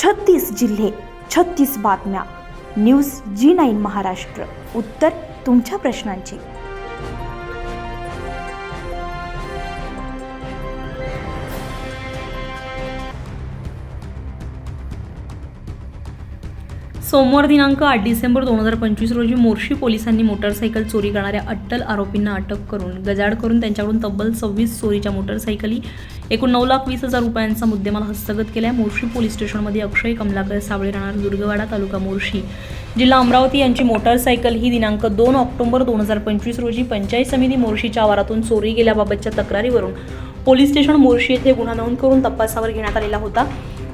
36 जिल्हे, 36 बातम्या. News G9 Maharashtra. उत्तर तुमच्या प्रश्नांची. सोमवार दिनांक 8 डिसेंबर 2025 रोजी मोर्शी पोलिसांनी मोटारसायकल चोरी करणाऱ्या अट्टल आरोपींना अटक करून गजाआड करून त्यांच्याकडून तब्बल 26 चोरीच्या मोटारसायकली एकूण 9,20,000 रुपयांचा मुद्देमाल हस्तगत केला आहे. मोर्शी पोलीस स्टेशनमध्ये अक्षय कमलाकर सावळे राहणार दुर्गवाडा तालुका मोर्शी जिल्हा अमरावती यांची मोटारसायकल ही दिनांक 2 ऑक्टोबर 2025 रोजी पंचायत समिती मोर्शीच्या आवारातून चोरी गेल्याबाबतच्या तक्रारीवरून पोलीस स्टेशन मोर्शी येथे गुन्हा नोंद करून तपासावर घेण्यात आलेला होता.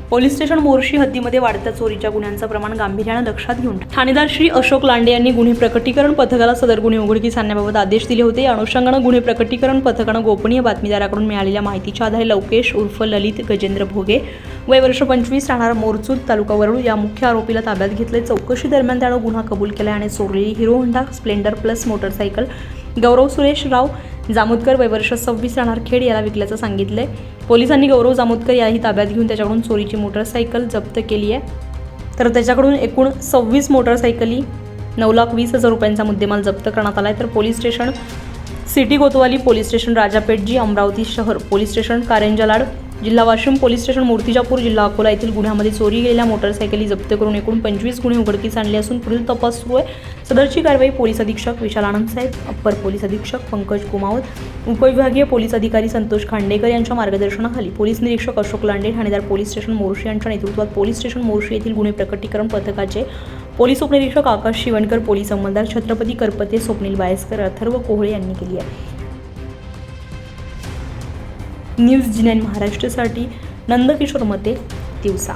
पोलीस स्टेशन मोर्शी हद्दीमध्ये वाढत्या चोरीच्या गुन्ह्यांचं प्रमाण गांभीर्याने लक्षात घेऊन ठाणेदार श्री अशोक लांडे यांनी गुन्हे प्रकटीकरण पथकाला सदर गुन्हे उघडकीस आणण्याबाबत आदेश दिले होते. या अनुषंगानं गुन्हे प्रकटीकरण पथकानं गोपनीय बातमीदाराकडून मिळालेल्या माहितीच्या आधारे लवकेश उर्फ ललित गजेंद्र भोगे वय वर्ष 25 राहणार मोरचूद तालुका वरुड या मुख्य आरोपीला ताब्यात घेतले. चौकशी दरम्यान त्यानं गुन्हा कबूल केला आणि चोरलेली Hero Honda Splendor Plus motorcycle Gaurav Suresh Rao Jamudkar वय वर्ष 26 राहणार खेड याला विकल्याचं सांगितलंय. पोलिसांनी गौरव जामुदकर याही ताब्यात घेऊन त्याच्याकडून चोरीची मोटरसायकल जप्त केली आहे. तर त्याच्याकडून एकूण 26 मोटरसायकली 9,20,000 रुपयांचा मुद्देमाल जप्त करण्यात आला आहे. तर पोलीस स्टेशन सिटी कोतवाली, पोलीस स्टेशन राजापेठजी, अमरावती शहर, पोलीस स्टेशन कारंजालाड, जिल्हा वाशिम, पोलीस स्टेशन मूर्तिजापूर, जिल्हा अकोला येथील गुन्ह्यामध्ये चोरी गेलेल्या मोटरसायकली जप्त करून एकूण 25 गुन्हे उघडकीस आणले असून पुढील तपास सुरू आहे. सदरची कारवाई पोलीस अधीक्षक विशाल आनंद साहेब, अप्पर पोलीस अधीक्षक पंकज कुमावत, उपविभागीय पोलीस अधिकारी संतोष खांडेकर यांच्या मार्गदर्शनाखाली पोलीस निरीक्षक अशोक लांडे, ठाणेदार पोलीस स्टेशन मोर्शी यांच्या नेतृत्वात पोलीस स्टेशन मोर्शी येथील गुन्हे प्रकटीकरण पथकाचे पोलीस उपनिरीक्षक आकाश शिवणकर, पोलीस अंमलदार छत्रपती करपते, स्वप्नील बायस्कर, अथर्व कोहळे यांनी केली आहे. न्यूज G9 महाराष्ट्रासाठी नंदकिशोर मते, दिवसा.